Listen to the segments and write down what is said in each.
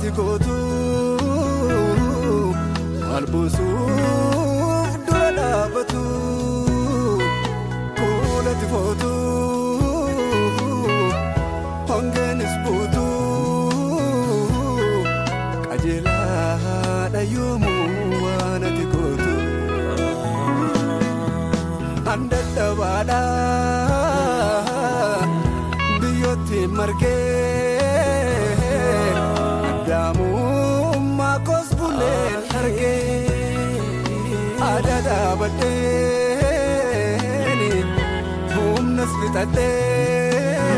ati gootu malbusuuf dura dhaabatu kuulatti footu hongeenis buutu qajeelaadha yoomuu waan ati gootu andadhabaadha biyyootti margee addaamummaa koos buleen argee aadaadhaa badheeni humnas fixadheeni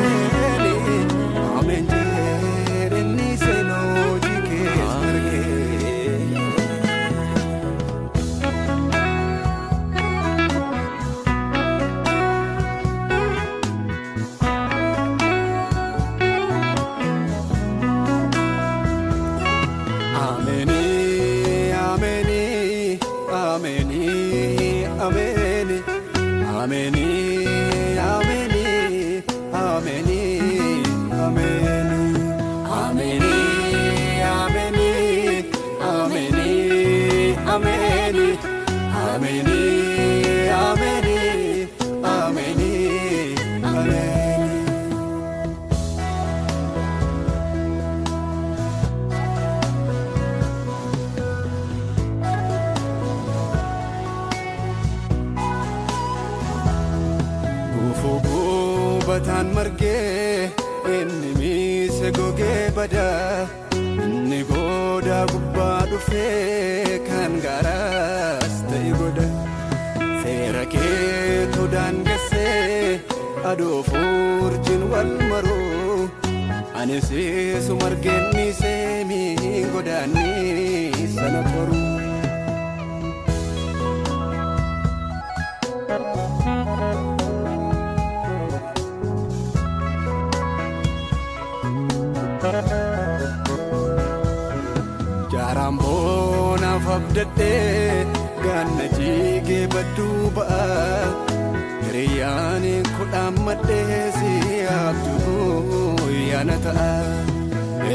ameen jedhanii seenoo jikees margee. Bataan margee inni miise gogee badaa inni goodaa gubbaa dhufee kan gaaraas ta'e goda seera keetu daangessee adoof urjiin wal maruu ani siisu margeen miisee mii godaannii sana qoruu. Jarambonaaf abdadhee ganna jigee badduu ba'a hiriyaanii kudhaan madhee si abjuu yaana ta'a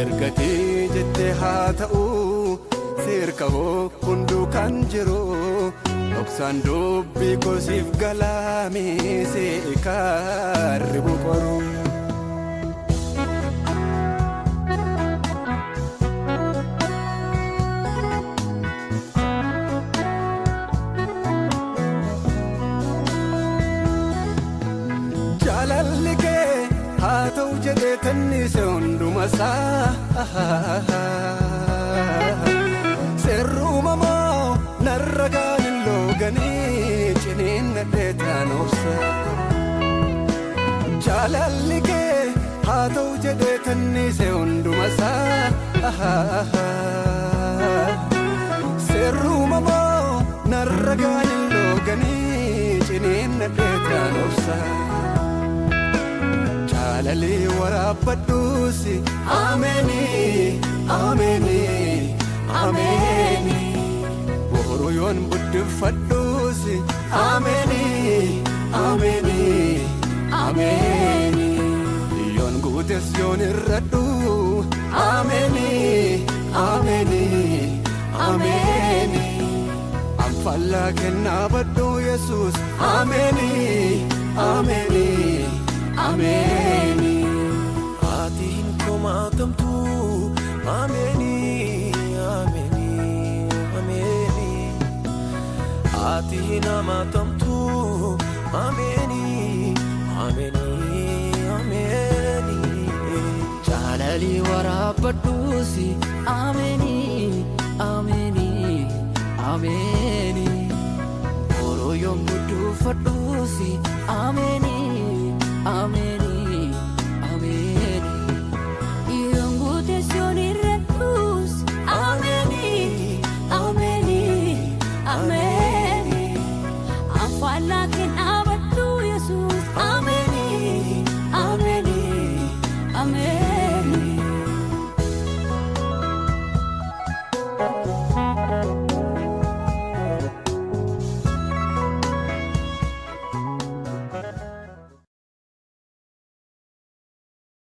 ergatii jettee haa ta'u seerka hunduu kan jiru dhoksaan dubbii koosiif galaamii seekarri boqoru. Jaalalli kee haa ta'u jedhee tannise hundumasaa seerruumamoo narra gaanin looganii ciniinnadhee taan obsa. Jaalalli kee haa ta'u jedhee tannise hundumasaa seerruumamoo narra gaanin looganii ciniinnadhee taan obsa. Jaalali waraabadhuusi ameenii ameenii ameenii boru yoon buddifadhuusi ameenii ameenii ameenii yoon guutes yoon irradhu ameenii ameenii ameenii anfallaa kennaa badhu Yesuus ameenii ameenii. Ameni, atiin komaatamtu. Ameni, ameni, ameni. Atiin amaatamtu. Ameni, ameni, ameni. Jaalali waraabadhuusi. Ameni, ameni, ameni. Boroo yoom buddufadhuusi. Ameni. Ameni, ameni. Yongutes yonirretus. Ameni, ameni, ameni. Afala